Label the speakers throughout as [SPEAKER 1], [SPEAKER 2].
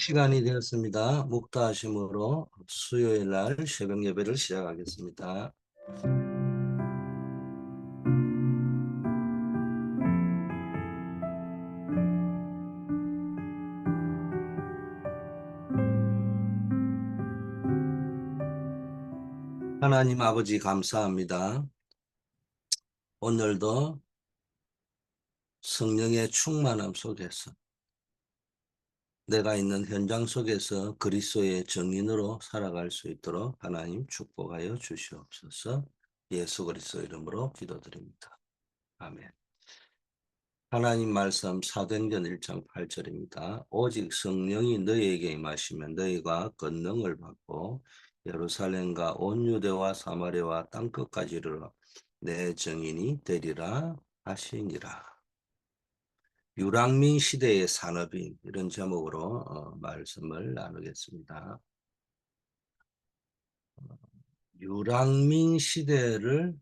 [SPEAKER 1] 시간이 되었습니다. 묵다하심으로 수요일 날 새벽 예배를 시작하겠습니다. 하나님 아버지 감사합니다. 오늘도 성령의 충만함 속에서 내가 있는 현장 속에서 그리스도의 증인으로 살아갈 수 있도록 하나님 축복하여 주시옵소서. 예수 그리스도 이름으로 기도드립니다. 아멘. 하나님 말씀 사도행전 1장 8절입니다. 오직 성령이 너희에게 임하시면 너희가 권능을 받고 예루살렘과 온 유대와 사마리아와 땅끝까지 이르러 내 증인이 되리라 하시니라. 유랑민 시대의 산업인 이런 제목으로 말씀을 나누겠습니다. 유랑민 시대를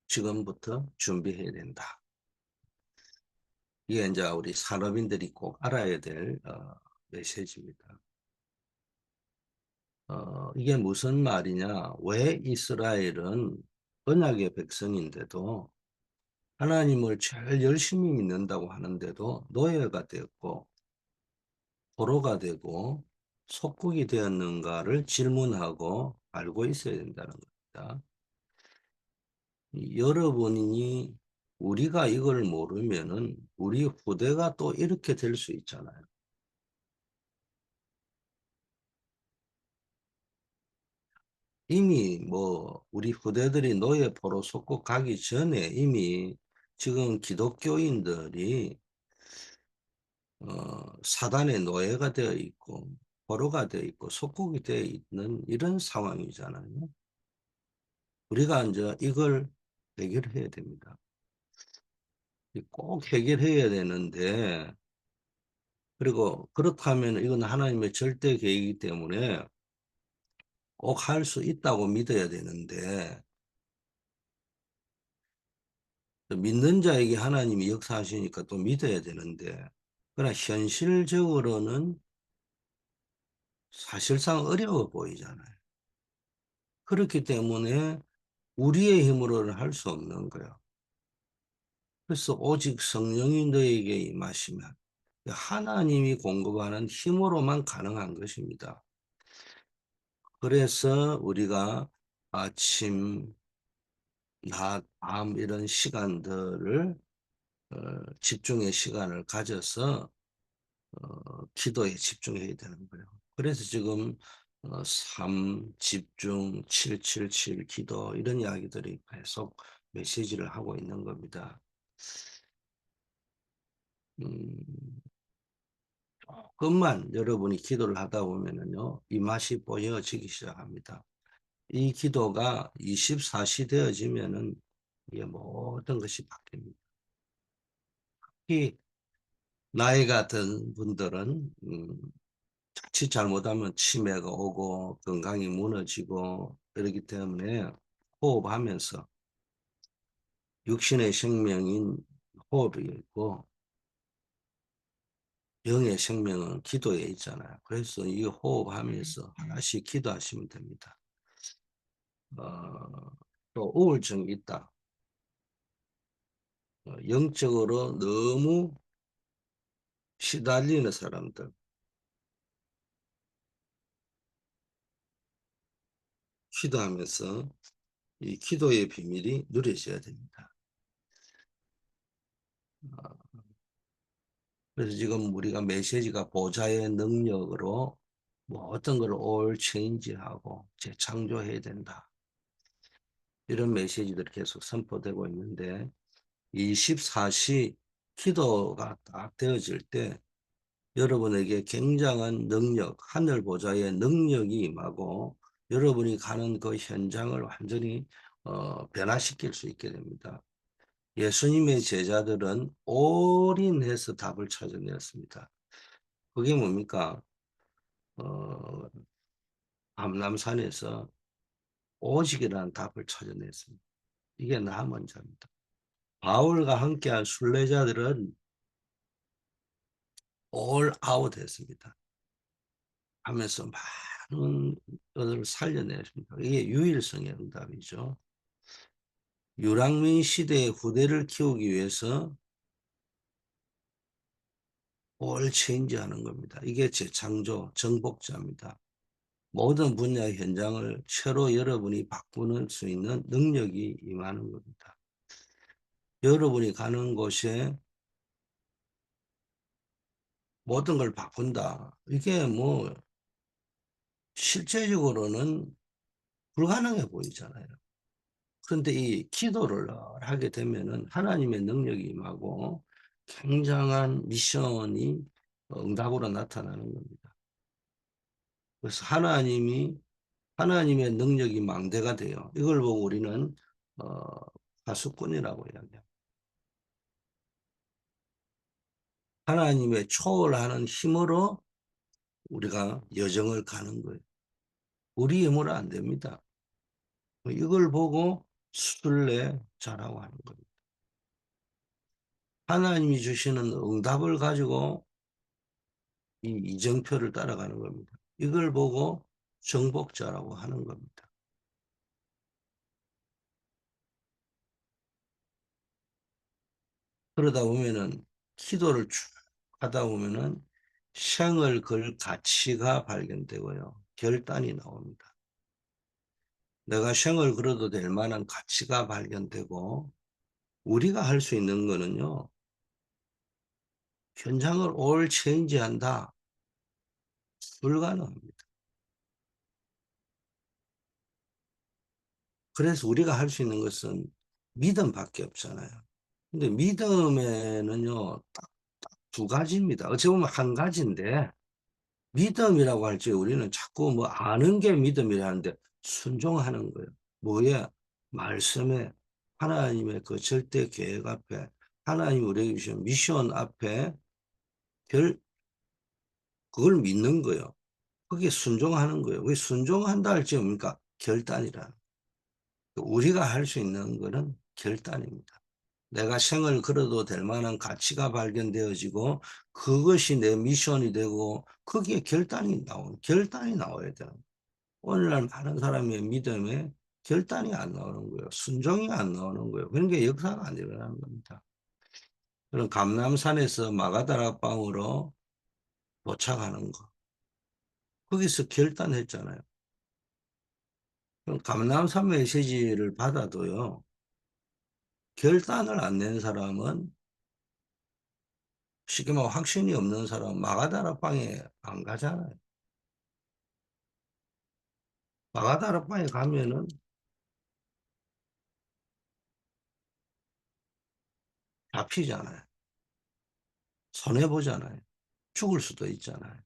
[SPEAKER 1] 지금부터 준비해야 된다. 이게 이제 우리 산업인들이 꼭 알아야 될 메시지입니다. 이게 무슨 말이냐? 왜 이스라엘은 언약의 백성인데도 하나님을 제일 열심히 믿는다고 하는데도 노예가 되었고 포로가 되고 속국이 되었는가를 질문하고 알고 있어야 된다는 겁니다. 여러분이 우리가 이걸 모르면은 우리 후대가 또 이렇게 될 수 있잖아요. 이미 뭐 우리 후대들이 노예 포로 속국 가기 전에 이미 지금 기독교인들이 사단의 노예가 되어 있고 포로가 되어 있고 속국이 되어 있는 이런 상황이잖아요. 우리가 이제 이걸 해결해야 됩니다. 꼭 해결해야 되는데 그리고 그렇다면 이건 하나님의 절대 계획이기 때문에 꼭 할 수 있다고 믿어야 되는데 믿는 자에게 하나님이 역사하시니까 또 믿어야 되는데 그러나 현실적으로는 사실상 어려워 보이잖아요. 그렇기 때문에 우리의 힘으로는 할 수 없는 거예요. 그래서 오직 성령이 너에게 임하시면 하나님이 공급하는 힘으로만 가능한 것입니다. 그래서 우리가 아침, 낮, 밤 이런 시간들을 집중의 시간을 가져서 기도에 집중해야 되는 거예요. 그래서 지금 3 집중 777 기도 이런 이야기들이 계속 메시지를 하고 있는 겁니다. 음, 조금만 여러분이 기도를 하다 보면은요, 이 맛이 보여지기 시작합니다. 이 기도가 24시 되어지면은 이게 모든 것이 바뀝니다. 특히 나이가 든 분들은 자칫 잘못하면 치매가 오고 건강이 무너지고 그렇기 때문에 호흡하면서 육신의 생명인 호흡이 있고 영의 생명은 기도에 있잖아요. 그래서 이 호흡하면서 하나씩 기도하시면 됩니다. 또 우울증이 있다. 영적으로 너무 시달리는 사람들 기도하면서 이 기도의 비밀이 누려져야 됩니다. 그래서 지금 우리가 메시지가 보좌의 능력으로 뭐 어떤 걸 all change하고 재창조해야 된다. 이런 메시지들이 계속 선포되고 있는데 24시 기도가 딱 되어질 때 여러분에게 굉장한 능력, 하늘 보좌의 능력이 임하고 여러분이 가는 그 현장을 완전히 변화시킬 수 있게 됩니다. 예수님의 제자들은 올인해서 답을 찾아내었습니다. 그게 뭡니까? 어, 암남산에서 오직이라는 답을 찾아냈습니다. 이게 남은 자입니다. 바울과 함께한 순례자들은 all out 했습니다. 하면서 많은 것을 살려냈습니다. 이게 유일성의 응답이죠. 유랑민 시대의 후대를 키우기 위해서 all change 하는 겁니다. 이게 재창조, 정복자입니다. 모든 분야 현장을 채로 여러분이 바꾸는 수 있는 능력이 임하는 겁니다. 여러분이 가는 곳에 모든 걸 바꾼다. 이게 뭐 실제적으로는 불가능해 보이잖아요. 그런데 이 기도를 하게 되면은 하나님의 능력이 임하고 굉장한 미션이 응답으로 나타나는 겁니다. 그래서 하나님의 능력이 망대가 돼요. 이걸 보고 우리는 어, 파수꾼이라고 이야기합니다. 하나님의 초월하는 힘으로 우리가 여정을 가는 거예요. 우리 힘으로 안 됩니다. 이걸 보고 순례 잘하고 하는 겁니다. 하나님이 주시는 응답을 가지고 이 이정표를 따라가는 겁니다. 이걸 보고 정복자라고 하는 겁니다. 그러다 보면은 기도를 쭉 하다 보면은 생을 걸 가치가 발견되고요. 결단이 나옵니다. 내가 생을 걸어도 될 만한 가치가 발견되고 우리가 할 수 있는 거는요. 현장을 올 체인지한다. 불가능합니다. 그래서 우리가 할 수 있는 것은 믿음밖에 없잖아요. 근데 믿음에는요, 딱 두 가지입니다. 어찌 보면 한 가지인데, 믿음이라고 할지 우리는 자꾸 뭐 아는 게 믿음이라는데 순종하는 거예요. 뭐에? 말씀에, 하나님의 그 절대 계획 앞에, 하나님 우리에게 주신 미션 앞에 그걸 믿는 거예요. 그게 순종하는 거예요. 그게 순종한다 할지 뭡니까? 결단이라. 우리가 할 수 있는 거는 결단입니다. 내가 생을 걸어도 될 만한 가치가 발견되어지고 그것이 내 미션이 되고 거기에 결단이 나와야 돼요. 오늘날 많은 사람의 믿음에 결단이 안 나오는 거예요. 순종이 안 나오는 거예요. 그러니까 역사가 안 일어나는 겁니다. 그런 감남산에서 마가다락방으로 도착하는 거. 거기서 결단했잖아요. 그럼 감남산 메시지를 받아도요. 결단을 안 낸 사람은 쉽게 말하면 확신이 없는 사람은 마가다락방에 안 가잖아요. 마가다락방에 가면은 잡히잖아요. 손해보잖아요. 죽을 수도 있잖아요.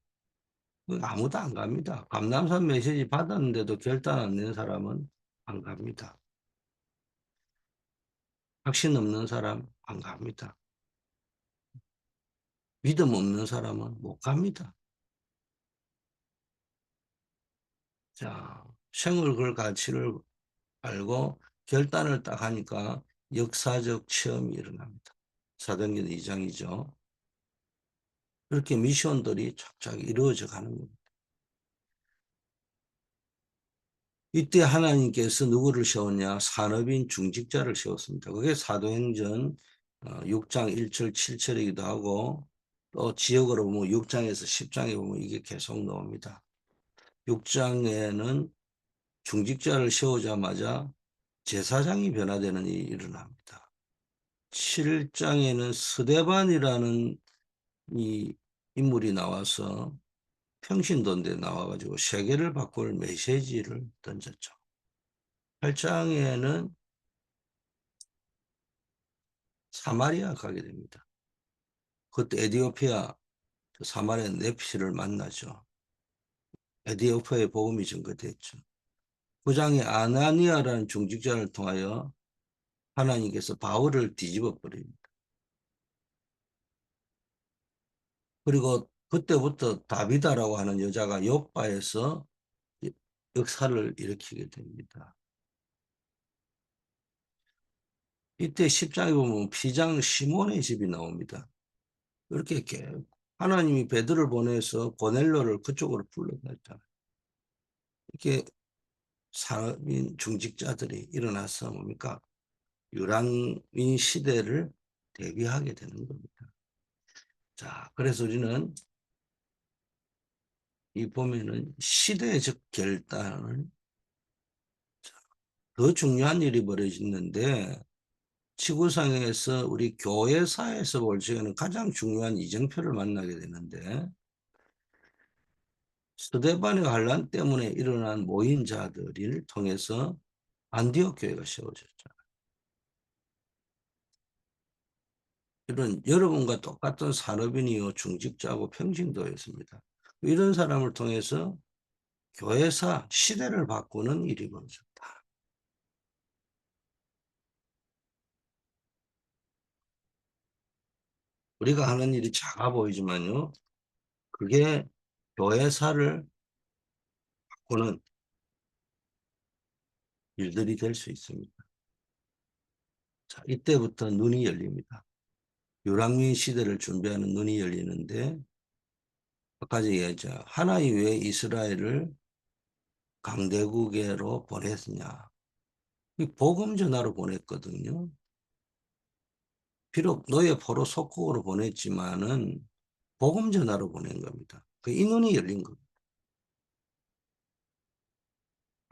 [SPEAKER 1] 아무도 안 갑니다. 감남산 메시지 받았는데도 결단 안 낸 사람은 안 갑니다. 확신 없는 사람 안 갑니다. 믿음 없는 사람은 못 갑니다. 자, 생을 걸 가치를 알고 결단을 딱 하니까 역사적 체험이 일어납니다. 사도행전 2장이죠. 그렇게 미션들이 쫙쫙 이루어져 가는 겁니다. 이때 하나님께서 누구를 세웠냐? 산업인 중직자를 세웠습니다. 그게 사도행전 6장 1절 7절이기도 하고 또 지역으로 보면 6장에서 10장에 보면 이게 계속 나옵니다. 6장에는 중직자를 세우자마자 제사장이 변화되는 일이 일어납니다. 7장에는 스데반이라는 이 인물이 나와서 평신도인데 나와가지고 세계를 바꿀 메시지를 던졌죠. 8장에는 사마리아 가게 됩니다. 그때 에디오피아 그 사마리아 네피를 만나죠. 에디오피아의 복음이 증거됐죠. 9장에 아나니아라는 중직자를 통하여 하나님께서 바울을 뒤집어 버립니다. 그리고 그때부터 다비다라고 하는 여자가 욥바에서 역사를 일으키게 됩니다. 이때 10장에 보면 피장 시몬의 집이 나옵니다. 이렇게 하나님이 베드로를 보내서 고넬료를 그쪽으로 불러냈잖아요. 이렇게 산업인 중직자들이 일어나서 뭡니까? 유랑민 시대를 대비하게 되는 겁니다. 자, 그래서 우리는 이 보면은 시대적 결단을 더 중요한 일이 벌어지는데 지구상에서 우리 교회사에서 볼 적에는 가장 중요한 이정표를 만나게 되는데 스데반의 반란 때문에 일어난 모인자들을 통해서 안디옥 교회가 세워졌죠. 이런 여러분과 똑같은 산업인이요 중직자하고 평신도였습니다. 이런 사람을 통해서 교회사 시대를 바꾸는 일이 벌어졌다. 우리가 하는 일이 작아 보이지만요. 그게 교회사를 바꾸는 일들이 될 수 있습니다. 자, 이때부터 눈이 열립니다. 유랑민 시대를 준비하는 눈이 열리는데 아까 얘기했죠. 하나님 왜 이스라엘을 강대국으로 보냈느냐. 이 복음 전하러 보냈거든요. 비록 노예 포로 속국으로 보냈지만은 복음 전하러 보낸 겁니다. 이 눈이 열린 겁니다.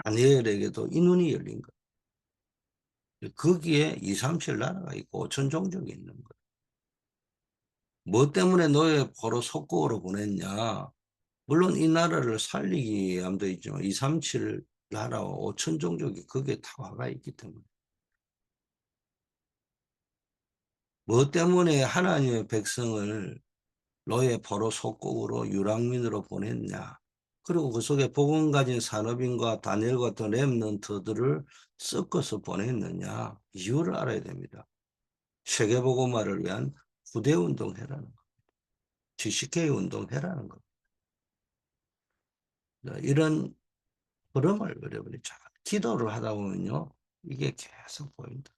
[SPEAKER 1] 다니엘에게도 이 눈이 열린 거예요. 거기에 2, 3칠 나라가 있고 5천 종족이 있는 거예요. 뭐 때문에 노예 포로 속국으로 보냈냐. 물론 이 나라를 살리기 위함도 있지만 2, 3칠 나라와 5천 종족이 거기에 다 와가 있기 때문에. 뭐 때문에 하나님의 백성을 노예 포로 속국으로 유랑민으로 보냈냐. 그리고 그 속에 복음 가진 산업인과 다니엘 같은 렘넌트들을 섞어서 보냈느냐. 이유를 알아야 됩니다. 세계복음화를 위한 후대운동 해라는 거. GCK 운동 해라는 거. 이런 흐름을 여러분이 잘 기도를 하다 보면요. 이게 계속 보인다.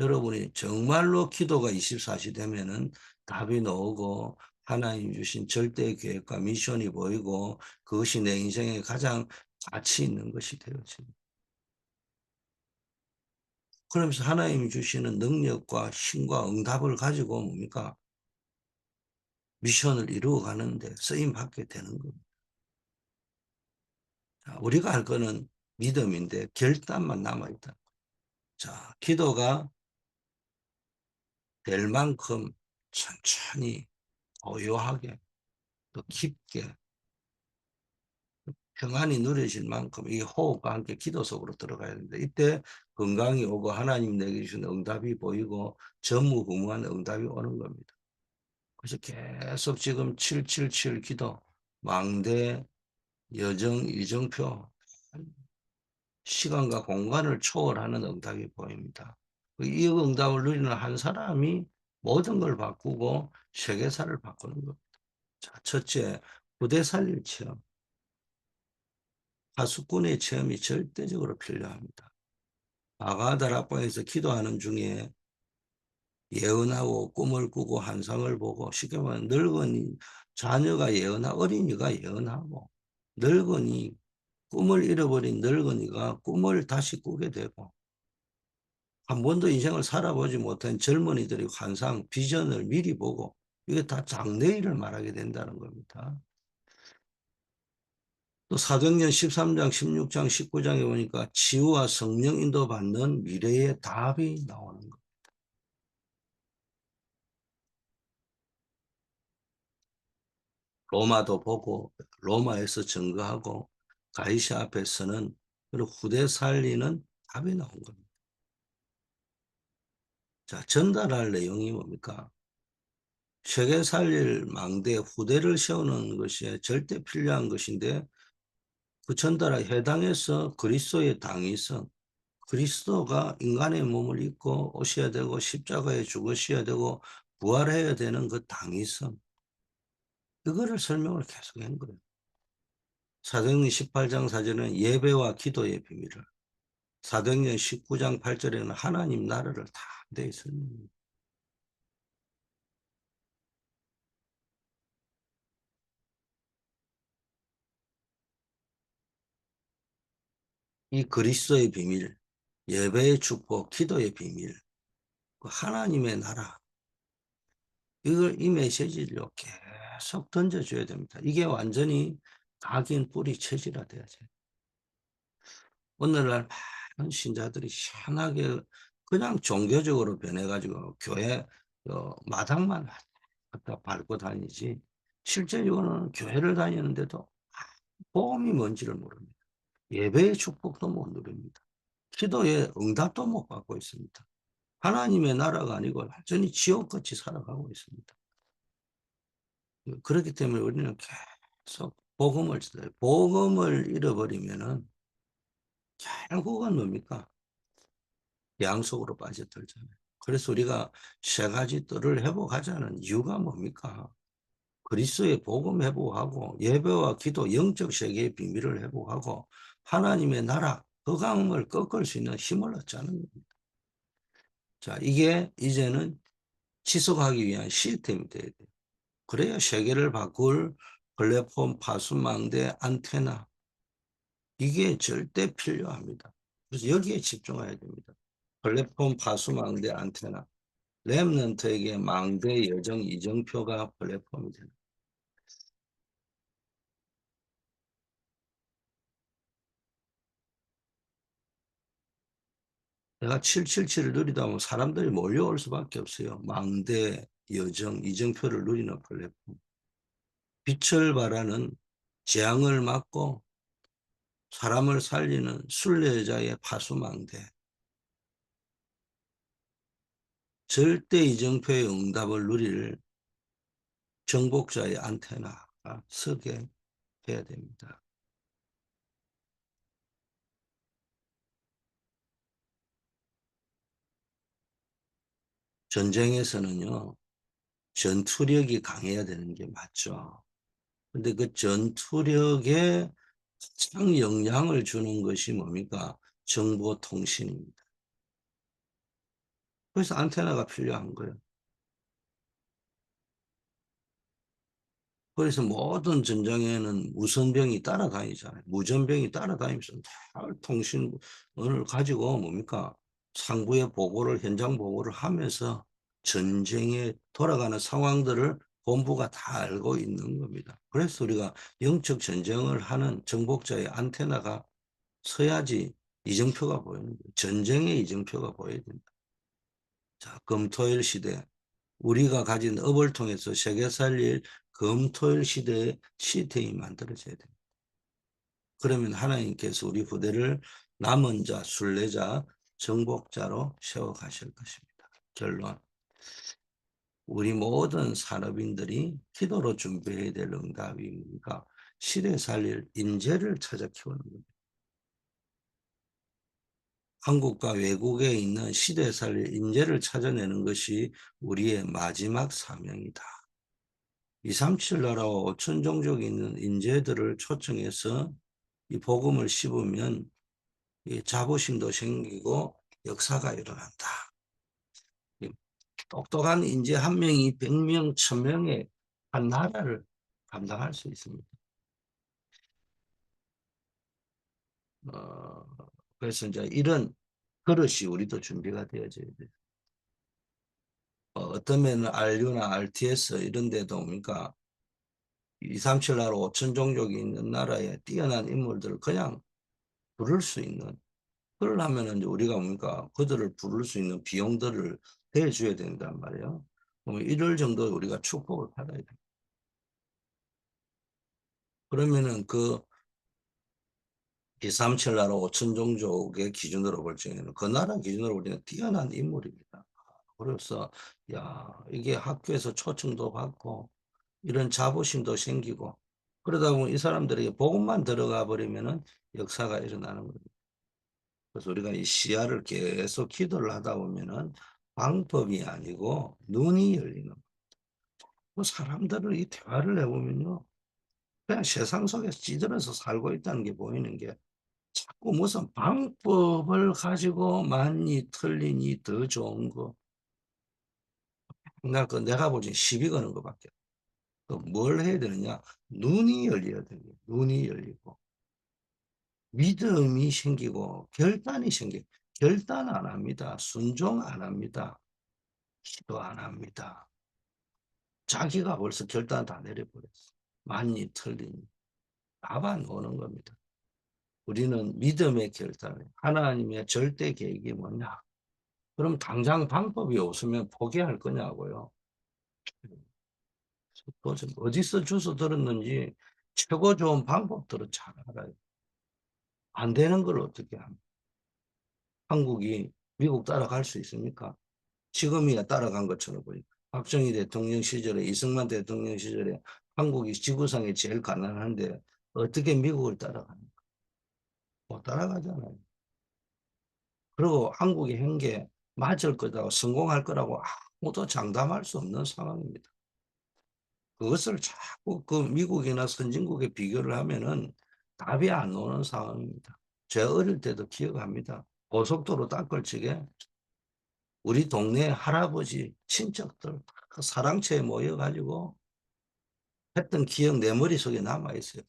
[SPEAKER 1] 여러분이 정말로 기도가 24시 되면은 답이 나오고 하나님 주신 절대 계획과 미션이 보이고 그것이 내 인생에 가장 가치 있는 것이 되어집니다. 그러면서 하나님이 주시는 능력과 힘과 응답을 가지고 뭡니까? 미션을 이루어 가는데 쓰임 받게 되는 겁니다. 자, 우리가 할 거는 믿음인데 결단만 남아있다. 자, 기도가 될 만큼 천천히 고요하게 또 깊게 평안이 누려질 만큼 이 호흡과 함께 기도 속으로 들어가야 됩니다. 이때 건강이 오고 하나님 내게 주신 응답이 보이고 전무후무한 응답이 오는 겁니다. 그래서 계속 지금 777 기도, 망대, 여정, 이정표 시간과 공간을 초월하는 응답이 보입니다. 이 응답을 누리는 한 사람이 모든 걸 바꾸고 세계사를 바꾸는 겁니다. 자, 첫째, 부대 살릴 체험. 파수꾼의 체험이 절대적으로 필요합니다. 아가다락방에서 기도하는 중에 예언하고 꿈을 꾸고 환상을 보고 쉽게 말하면 늙은이 자녀가 예언하고 어린이가 예언하고 늙은이 꿈을 잃어버린 늙은이가 꿈을 다시 꾸게 되고 한 번도 인생을 살아보지 못한 젊은이들이 환상, 비전을 미리 보고 이게 다 장래일을 말하게 된다는 겁니다. 또 사도행전 13장, 16장, 19장에 보니까 치유와 성령 인도받는 미래의 답이 나오는 겁니다. 로마도 보고 로마에서 증거하고 가이사 앞에서는 그리고 후대 살리는 답이 나온 겁니다. 자, 전달할 내용이 뭡니까? 세계 살릴 망대 후대를 세우는 것이 절대 필요한 것인데 그 전달에 해당해서 그리스도의 당위성, 그리스도가 인간의 몸을 입고 오셔야 되고 십자가에 죽으셔야 되고 부활해야 되는 그 당위성, 그거를 설명을 계속한 거예요. 사도행전 18장 4절은 예배와 기도의 비밀을, 사도행전 19장 8절에는 하나님 나라를 다 대해 설명합니다. 이 그리스도의 비밀, 예배의 축복, 기도의 비밀, 그 하나님의 나라, 이걸 이 메시지를 계속 던져줘야 됩니다. 이게 완전히 각인 뿌리 체질화돼야죠. 오늘날 많은 신자들이 희한하게 그냥 종교적으로 변해가지고 교회 마당만 갖다 밟고 다니지, 실제적으로는 교회를 다니는데도 복음이 뭔지를 모릅니다. 예배의 축복도 못 누립니다. 기도의 응답도 못 받고 있습니다. 하나님의 나라가 아니고 완전히 지옥같이 살아가고 있습니다. 그렇기 때문에 우리는 계속 복음을 써요. 복음을 잃어버리면은 결국은 뭡니까? 양속으로 빠져들잖아요. 그래서 우리가 세 가지 뜰을 회복하자는 이유가 뭡니까? 그리스도의 복음 회복하고 예배와 기도 영적 세계의 비밀을 회복하고 하나님의 나라 흑암을 꺾을 수 있는 힘을 얻자는 겁니다. 자, 이게 이제는 지속하기 위한 시스템이 돼야 돼요. 그래야 세계를 바꿀 플랫폼 파수망대 안테나, 이게 절대 필요합니다. 그래서 여기에 집중해야 됩니다. 플랫폼 파수망대 안테나, 랩런트에게 망대 여정 이정표가 플랫폼이 됩니다. 내가 777을 누리다 보면 사람들이 몰려올 수밖에 없어요. 망대 여정 이정표를 누리는 플랫폼. 빛을 발하는 재앙을 막고 사람을 살리는 순례자의 파수망대. 절대 이정표의 응답을 누릴 정복자의 안테나가 서게 해야 됩니다. 전쟁에서는요, 전투력이 강해야 되는 게 맞죠. 근데 그 전투력에 가장 영향을 주는 것이 뭡니까? 정보통신입니다. 그래서 안테나가 필요한 거예요. 그래서 모든 전장에는 무선병이 따라다니잖아요. 무전병이 따라다니면서 다 통신을 가지고 뭡니까? 상부의 보고를, 현장 보고를 하면서 전쟁에 돌아가는 상황들을 본부가 다 알고 있는 겁니다. 그래서 우리가 영적 전쟁을 하는 정복자의 안테나가 서야지 이정표가 보이는 거예요. 전쟁의 이정표가 보여야 된다. 자, 금토일 시대. 우리가 가진 업을 통해서 세계 살릴 금토일 시대의 시스템이 만들어져야 됩니다. 그러면 하나님께서 우리 후대를 남은 자, 순례자, 정복자로 세워가실 것입니다. 결론. 우리 모든 산업인들이 기도로 준비해야 될 응답이 뭡니까? 시대 살릴 인재를 찾아 키우는 겁니다. 한국과 외국에 있는 시대 살릴 인재를 찾아내는 것이 우리의 마지막 사명이다. 237 나라와 5천 종족이 있는 인재들을 초청해서 이 복음을 씹으면 이 자부심도 생기고 역사가 일어난다. 똑똑한 인재 한 명이 100명, 1000명의 한 나라를 감당할 수 있습니다. 어, 그래서 이제 이런 그릇이 우리도 준비가 되어져야 돼요. 어떤 면은 RU나 RTS 이런 데도 뭡니까? 237 나라 5천 종족이 있는 나라에 뛰어난 인물들을 그냥 부를 수 있는, 그러려면 이제 우리가 뭡니까? 그들을 부를 수 있는 비용들을 대줘야 된단 말이에요. 그러면 이럴 정도 우리가 축복을 받아야 돼. 그러면은 그 237 나라 5천 종족의 기준으로 볼 적에는 그 나라 기준으로 우리는 뛰어난 인물입니다. 그래서 야, 이게 학교에서 초청도 받고 이런 자부심도 생기고, 그러다 보면 이 사람들에게 복음만 들어가 버리면은 역사가 일어나는 겁니다. 그래서 우리가 이 시야를 계속 기도를 하다 보면은 방법이 아니고 눈이 열리는 거예요. 그 사람들을 이 대화를 해보면요, 그냥 세상 속에서 찌들어서 살고 있다는 게 보이는 게, 자꾸 무슨 방법을 가지고 많이 틀리니 더 좋은 거, 내가 보기엔 시비 거는 거밖에. 뭘 해야 되느냐? 눈이 열려야 돼요. 눈이 열리고. 믿음이 생기고 결단이 생기. 결단 안 합니다. 순종 안 합니다. 기도 안 합니다. 자기가 벌써 결단 다 내려버렸어. 맞니 틀리니 답 안 오는 겁니다. 우리는 믿음의 결단을 하나님의 절대 계획이 뭐냐? 그럼 당장 방법이 없으면 포기할 거냐고요. 도대체 어디서 주워 들었는지 최고 좋은 방법들은 잘 알아요. 안 되는 걸 어떻게 합니까? 한국이 미국 따라갈 수 있습니까? 지금이야 따라간 것처럼 보니까. 박정희 대통령 시절에 이승만 대통령 시절에 한국이 지구상에 제일 가난한데 어떻게 미국을 따라갑니까? 못 따라가잖아요. 그리고 한국이 한 게 맞을 거라고 성공할 거라고 아무도 장담할 수 없는 상황입니다. 그것을 자꾸 그 미국이나 선진국에 비교를 하면은 답이 안 나오는 상황입니다. 제가 어릴 때도 기억합니다. 고속도로 땅굴치게 우리 동네 할아버지 친척들 그 사랑채에 모여가지고 했던 기억 내 머릿속에 남아있어요.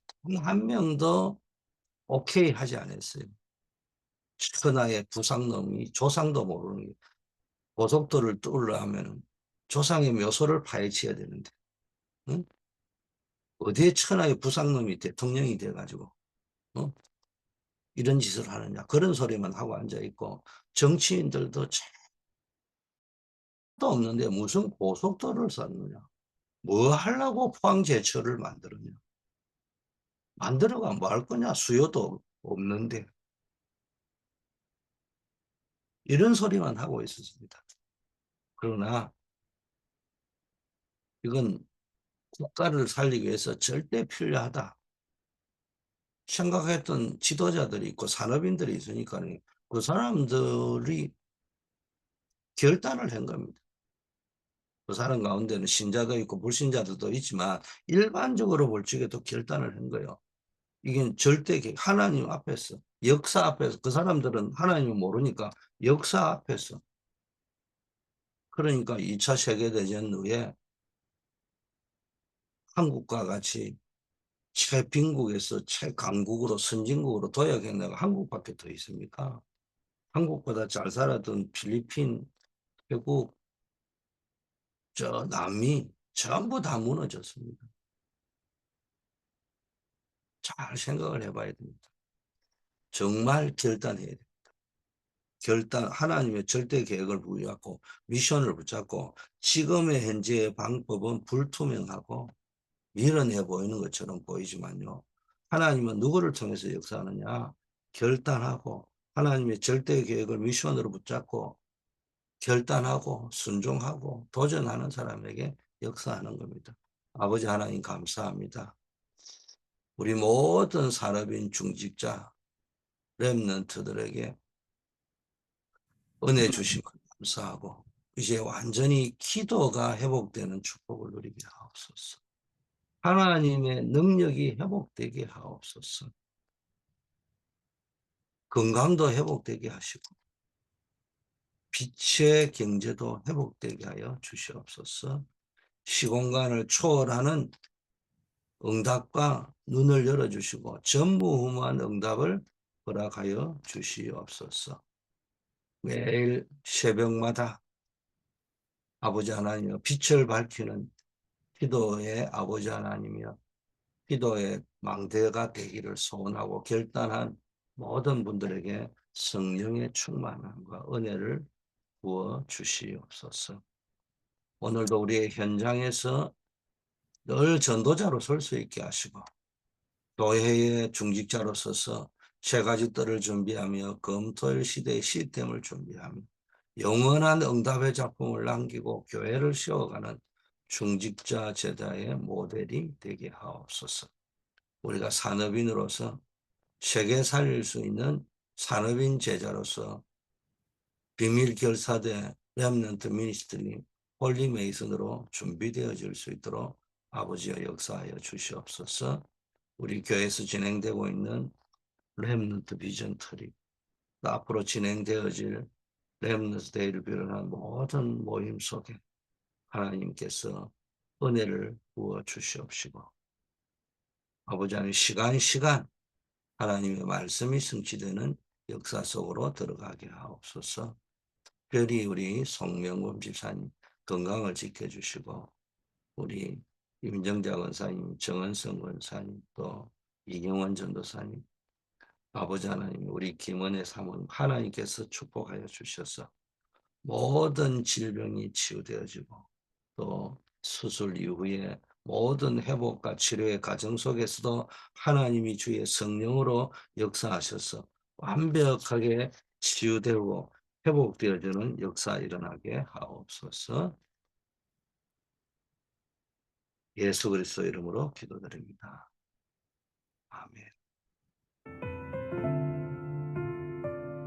[SPEAKER 1] 한 명도 오케이 하지 않았어요. 천하의 부상놈이 조상도 모르는 게 고속도로를 뚫으려면 조상의 묘소를 파헤쳐야 되는데 응? 어디에 천하의 부상놈이 대통령이 돼가지고 어? 이런 짓을 하느냐 그런 소리만 하고 앉아있고 정치인들도 책도 없는데 무슨 고속도로를 쌓느냐 뭐 하려고 포항제철을 만들었냐 만들어가 뭐 할 거냐 수요도 없는데 이런 소리만 하고 있었습니다. 그러나 이건 국가를 살리기 위해서 절대 필요하다 생각했던 지도자들이 있고 산업인들이 있으니까 그 사람들이 결단을 한 겁니다. 그 사람 가운데는 신자도 있고 불신자들도 있지만 일반적으로 볼 적에도 결단을 한 거예요. 이게 절대 하나님 앞에서 역사 앞에서 그 사람들은 하나님을 모르니까 역사 앞에서 그러니까 2차 세계대전 후에 한국과 같이 최빈국에서 최강국으로 선진국으로 도약해 내가 한국밖에 더 있습니까? 한국보다 잘 살았던 필리핀, 태국, 저 남미 전부 다 무너졌습니다. 잘 생각을 해봐야 됩니다. 정말 결단해야 됩니다. 결단 하나님의 절대 계획을 부여하고 미션을 붙잡고 지금의 현재의 방법은 불투명하고 밀어내 보이는 것처럼 보이지만요. 하나님은 누구를 통해서 역사하느냐? 결단하고 하나님의 절대 계획을 미션으로 붙잡고 결단하고 순종하고 도전하는 사람에게 역사하는 겁니다. 아버지 하나님 감사합니다. 우리 모든 산업인 중직자 렘넌트들에게 은혜 주신 것 감사하고 이제 완전히 기도가 회복되는 축복을 누리게 하옵소서. 하나님의 능력이 회복되게 하옵소서. 건강도 회복되게 하시고 빛의 경제도 회복되게 하여 주시옵소서. 시공간을 초월하는 응답과 눈을 열어주시고 전무후무한 응답을 허락하여 주시옵소서. 매일 새벽마다 아버지 하나님이여 빛을 밝히는 기도의 아버지 하나님이여 기도의 망대가 되기를 소원하고 결단한 모든 분들에게 성령의 충만함과 은혜를 부어 주시옵소서. 오늘도 우리의 현장에서 늘 전도자로 설 수 있게 하시고 교회의 중직자로 서서 세 가지 뜰을 준비하며 검토일 시대의 시스템을 준비하며 영원한 응답의 작품을 남기고 교회를 세워가는 중직자 제자의 모델이 되게 하옵소서. 우리가 산업인으로서 세계 살릴 수 있는 산업인 제자로서 비밀 결사대 렘넌트 미니스트리 홀리메이슨으로 준비되어질 수 있도록 아버지여 역사하여 주시옵소서. 우리 교회에서 진행되고 있는 렘넌트 비전 트립 앞으로 진행되어질 렘넌트 데이를 비롯한 모든 모임 속에 하나님께서 은혜를 부어 주시옵시고 아버지 하나님 시간 하나님의 말씀이 성취되는 역사 속으로 들어가게 하옵소서. 특별히 우리 송명범 집사님 건강을 지켜주시고 우리 임정자 권사님, 정은성 권사님, 또 이경원 전도사님, 아버지 하나님, 우리 김은혜 사모님 하나님께서 축복하여 주셔서 모든 질병이 치유되어지고 또 수술 이후에 모든 회복과 치료의 과정 속에서도 하나님이 주의 성령으로 역사하셔서 완벽하게 치유되고 회복되어지는 역사 일어나게 하옵소서. 예수 그리스도 이름으로 기도드립니다.